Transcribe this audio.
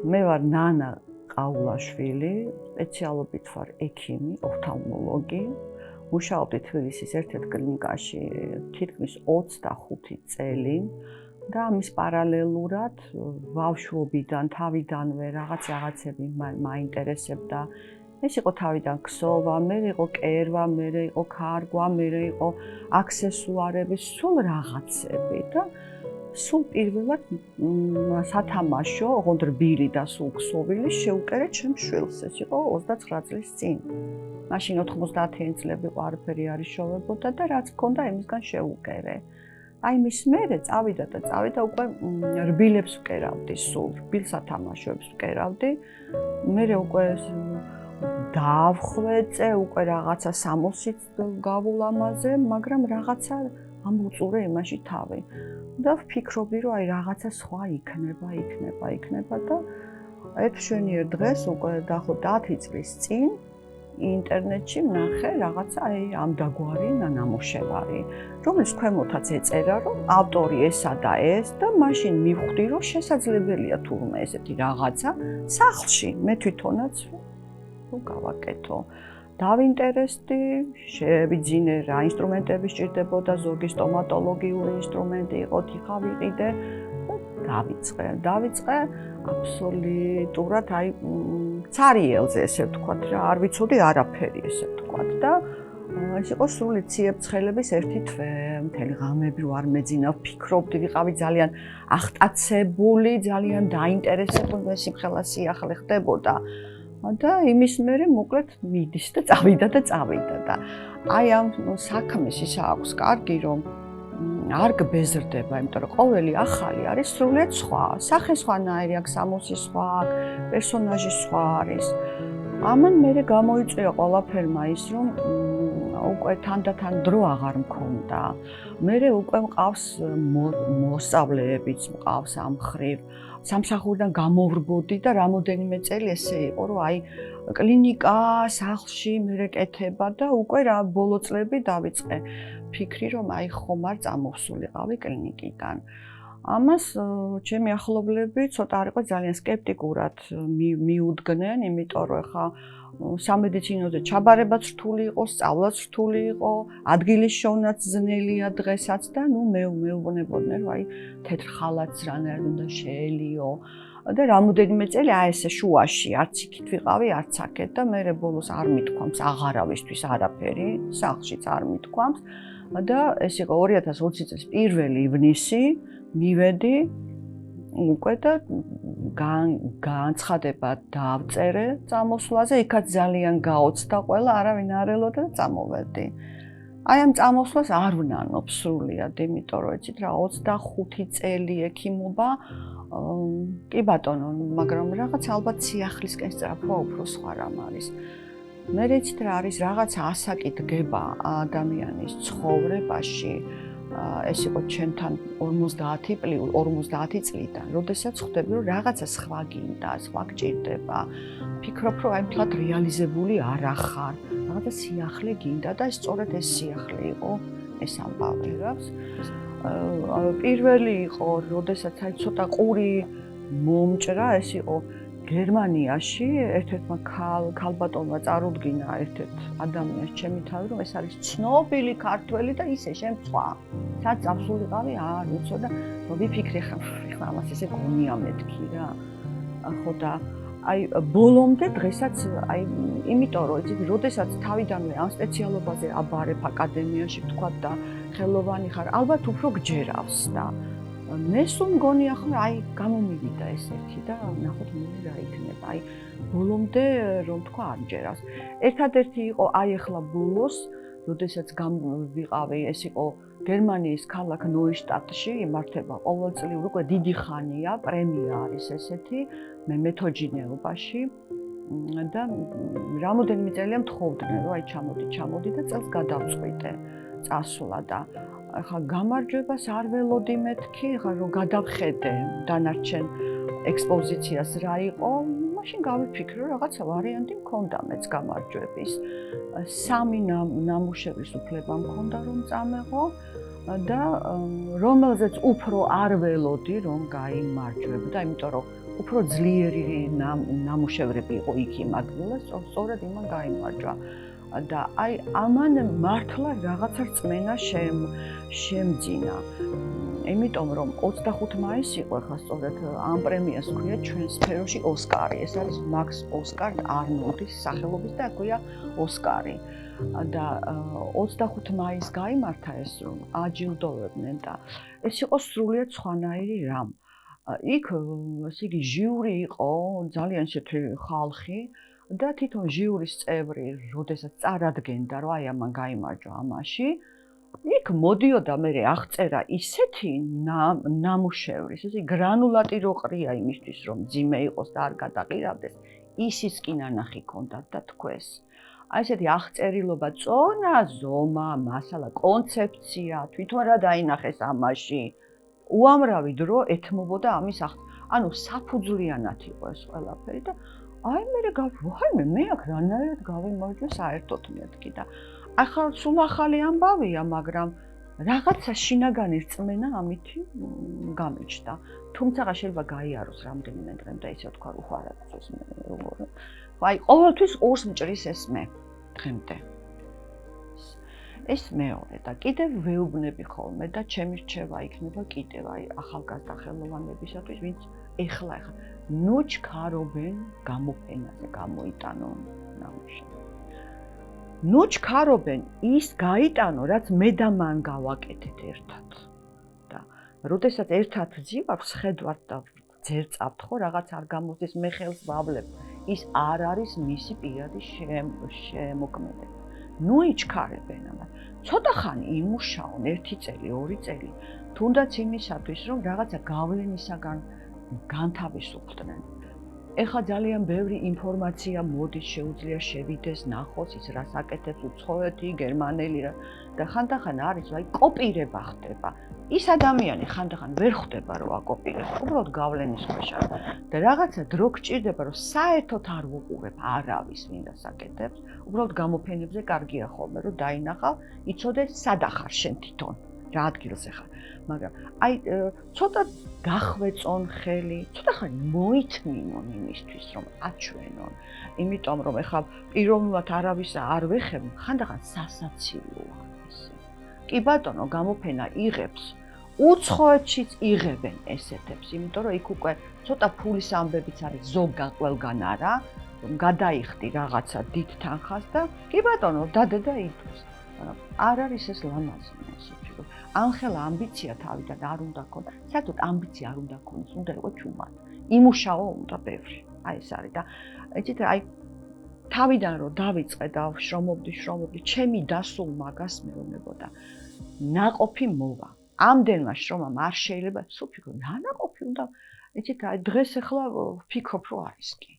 მე ვარ ნანა ყავლაშვილი, სპეციალობით ვარ ექიმი, ოფთალმოლოგი. მუშაობდი თბილისის ერთ-ერთ კლინიკაში თითქმის 25 წელი და ამის პარალელურად ბავშვობიდან, თავიდანვე რაღაცები მაინტერესებდა. ეს იყო თავიდან ქსოვა, მე იყო კერვა, მე იყო ქარგვა, მე იყო აქსესუარები, სულ რაღაცები და სულ პირველად სათამაშო, ოღონდ რბილი და სულ ქსოვილი შეუკერე ჩემს შვილს, ეს იყო 29 წლის წინ. მაშინ 90-იანი წლები იყო, არაფერი არ იშოვებოდა და რაც მქონდა იმისგან შეუკერე. აი მის მერე წავიდა უკვე რბილებს ვკერავდი სულ, რბილ სათამაშოებს ვკერავდი. მერე უკვე დავხვეწე, უკვე რაღაცა 60-ით გავულამაზე, მაგრამ რაღაცა ამოუწურე იმაში თავი. და ვფიქრობდი, რომ აი რაღაცა სხვა იქნება და ერთ მშვენიერ დღეს უკვე დაახლოებით 10 წლის წინ ინტერნეტში ვნახე რაღაცა აი ამდაგვარი ნამუშევარი, რომელიც ქვემოთაც ეწერა, რომ ავტორი ესა და ეს და მაშინ მივხვდი, რომ შესაძლებელია თურმე ესეთი რაღაცა სახლში, მე თვითონაც რომ გავაკეთო. დავინტერესდი, შევიძინე რა ინსტრუმენტები სჭირდებოდა, ზოგი სტომატოლოგიური ინსტრუმენტი იყო, თიხა ვიყიდე და დავიწყე აბსოლუტურად აი ცარიელზე ესე ვთქვათ რა, არ ვიცოდი არაფერი ესე ვთქვათ და ეს იყო სრული ციებ-ცხელების ერთი თვე, მთელი ღამები ვარ მეძინა, ვფიქრობდი, ვიყავი ძალიან აღტაცებული, ძალიან დაინტერესებული, სიმხელა სიახლე ხდებოდა. და იმის მერე მოკლედ მიდის და წავიდა და აი ამ საქმეს ისა აქვს კარგი რომ არ გბეზრდება, იმიტომ რომ ყოველი ახალი არის სრულიად სხვა, სახე სხვანაირი აქვს, სამოსი სხვა აქვს, პერსონაჟი სხვა არის. ამან მერე გამოიწვია ყველაფერმა ის რომ უკვე თანდათან დრო აღარ მქონდა. მერე უკვე მყავს მოსწავლეებიც მყავს ამ ხრივ. სამსახურიდან გამოვრბოდი და რამოდენიმე წელი ესე იყო, რომ აი კლინიკა, სახლში მერე კეთება და უკვე რა ბოლო წლები დავიწყე ფიქრი, რომ აი ხომ არ წამოვსულიყავი კლინიკიდან. ამას ჩემი ახლობლები ცოტა არ იყო ძალიან სკეპტიკურად მიუდგნენ, იმიტომ რომ ხა სამედიცინოზე ჩაბარებაც რთული იყო, სწავლაც რთული იყო, ადგილის შოვნაც ძნელია დღესაც და მეუბნებოდნენ, რომ აი თეთრ ხალათს რანაირად უნდა შეელიო და რამოდენიმე წელი აი ესე შუაში, არც იქით ვიყავი, არც აქეთ და მე ბოლოს არ მithქვამს აღარავისთვის არაფერი, სახლშიც არ მithქვამს და ეს იყო 2020 წლის 1 ივნისი, მივედი უკვე და განცხადება დავწერე წამოსვლაზე, იქაც ძალიან გაოცდა ყველა, არავინ არ ელოდა და წამოვედი. აი ამ წამოსვლას არ ვნანობ სრულიად, იმიტომ რომ იცით რა 25 წელი ექიმობა, კი ბატონო, მაგრამ რაღაც ალბათ სიახლისკენ სწრაფვა უფრო სხვა რამ არის. მე იცით რა არის რაღაცა ასაკი დგება ადამიანის ცხოვრებაში. ეს იყო ჩემთან 50 წლიდან, როდესაც ხვდები, რომ რაღაცა სხვა გინდა, სხვა გჭირდება. ფიქრობ, რომ აი მთლად რეალიზებული არ ახარ, რაღაცა სიახლე გინდა და სწორედ ეს სიახლე იყო, ეს ამბავი რას. პირველი იყო, როდესაც აი ცოტა ყური მომჭრა, ეს იყო გერმანიაში ერთ-ერთმა ქალბატონმა წარუდგინა ერთ-ერთ ადამიანს ჩემი თავი, რომ ეს არის ცნობილი ქართველი და ისე შემწვა. სად წავსულიყავი, არ ვიცო და ვიფიქრე ხა ამას ესე გონია მეთქი რა. ხო და აი ბოლომდე დღესაც აი იმიტომ რომ იცით, როდესაც თავიდანვე ამ სპეციალობაზე აბარებ აკადემიაში ვთქვათ და ხელოვანი ხარ, ალბათ უფრო გჯერავს და მე სულ მგონია ხო აი გამომივიდა ეს ერთი და ნახოთ მე რა იქნება. აი ბოლომდე რომ თქვა არ მჯერავს. ერთადერთი იყო აი ახლა ბოლოს, როდესაც ვიყავი, ეს იყო გერმანიის ქალაქ ნოიშტადტში იმართება ყოველწლიურად უკვე დიდი ხანია, პრემია არის ესეთი, მე მეთოჯინეობაში და რამოდენიმე წელია მთხოვდნენ, რომ აი ჩამოდი და წელს გადავწყვიტე წასვლა და ახლა გამარჯვებას არ ველოდი მეთქი, ახლა რომ გადავხედე დანარჩენ ექსპოზიციას რა იყო, მაშინ გავიფიქრე, რომ რაღაცა ვარიანტი მქონდა მეც გამარჯვების. 3 ნამუშევრის უფლება მქონდა რომ წამეღო. და რომელზეც უფრო არ ველოდი რომ გაიმარჯვებდა, იმიტომ რომ უფრო ძლიერი ნამუშევრები იყო იქ იმ ადგილას, სწორედ იმან გაიმარჯვა. და აი ამან მართლა რაღაცა რწმენა შემძინა. იმიტომ რომ 25 მაისი იყო ახლა სწორედ ამ პრემიას ქვია ჩვენ სფეროში ოსკარი. ეს არის მაქს ოსკარ არნოლდის სახელობის და ქვია ოსკარი. და 25 მაისს გაიმართა ეს რომ აჯილდოვებდნენ და ეს იყო სრულიად სხვანაირი რამ. იქ ესე იგი ჟიური იყო ძალიან შეთხრი ხალხი და თვითონ ჟიურის წევრი, როდესაც წარადგენდა რომ აი ამან გაიმარჯვა ამაში, იქ მოდიოდა მე აღწერა ისეთი ნამუშევრის, ესე გრანულატი რო ყრია იმისთვის რომ ძიმე იყოს და არ გადაყირავდეს, ისიც კი ნანახი ქონდათ და თქويس. აი ესეთი აღწერილობა, წონა, ზომა, მასალა, კონცეფცია, თვითონ რა დაინახეს ამაში. უამრავი დრო ეთმობოდა ამის ანუ საფუძვლიანად იყო ეს ყველაფერი და აი მე აქ რანაირად გავიმარჯვე საერთოდ მეთქი და ახლა სულ ახალი ამბავია, მაგრამ რაღაცა შინაგანი რწმენა ამითი გამიჩნდა. თუმცა შეიძლება გაიაროს რამდენიმე დღემ და ისე თქვა უხარაგწოს მე როგორ. აი ყოველთვის ყურს მჭრის ეს მე დღემდე. ეს მეორე და კიდევ ვეუბნები ხოლმე და ჩემი რჩევა იქნება კიდევ აი ახალგაზრდა ხელოვანებისათვის, ვინც ეხლა ნუჩქარობენ გამოფენაზე გამოიტანონ ნამუშევარი. ნუჩქარობენ ის გაიტანო, რაც მე და მან გავაკეთეთ ერთად. და როდესაც ერთად ძივარს ხედავთ და ძერწავთ ხო რაღაც არ გამოსდეს მე ხელს ვავლებ, ის არ არის მისი პირადი შემოქმედება. ნუ იჩქარებენ ამას. ცოტა ხანი იმუშაონ 1 წელი, 2 წელი, თუნდაც იმისათვის, რომ რაღაცა გავლენისაგან განთავისუფლდნენ. ეხლა ძალიან ბევრი ინფორმაცია მოდის, შეუძლია შევიდეს, ნახოს ის რას აკეთებს უცხოეთი, გერმანელი და ხანდახან არის, აი კოპირება ხდება. ის ადამიანი ხანდახან ვერ ხვდება რომ აკოპირებს, უბრალოდ გავლენის ქვეშა. და რაღაცა დრო გჭირდება რომ საერთოდ არ ვუყურებ არავის ვინ რას აკეთებს, უბრალოდ გამოფენებზე კარგია ხოლმე რომ დაინახავ, იცოდე სად ახარ შენ თვითონ, რა ადგილზე ხარ. მაგრამ აი ცოტა გახვეწონ ხელი, ცოტა ხანი მოითმინონ იმისთვის რომ აჩვენონ. იმიტომ რომ ეხლა პიროვნულად არავის არ ვეხებ, ხანდახან სასაცილოა ესე. კი ბატონო, გამოფენა იღებს, უცხოეთშიც იღებენ ესეთებს, იმიტომ რომ იქ უკვე ცოტა ფულის ამბებიც არის ზოგან ყველგან არა, რომ გადაიხდი რაღაცა დიდ თანხას და კი ბატონო, დადე და იტყვის. მაგრამ არ არის ეს ლამაზი ესეთი რომ ანხელა ამბიცია თავიდან არ უნდა ქონდეს. საერთოდ ამბიცია არ უნდა ქონდეს, უნდა იყოს ჩუმად. იმუშაო უნდა ბევრი. აი ეს არის და იცით აი თავიდან რომ დავიწყე და შრომობდი, ჩემი დასულ მაგას მეუბნებოდა. ნაყოფი მოვა. ამდენმა შრომამ არ შეიძლება სულ ფიქრობ, რა ნაყოფი უნდა, იცით აი დღეს ახლა ვფიქრობ რომ არის კი.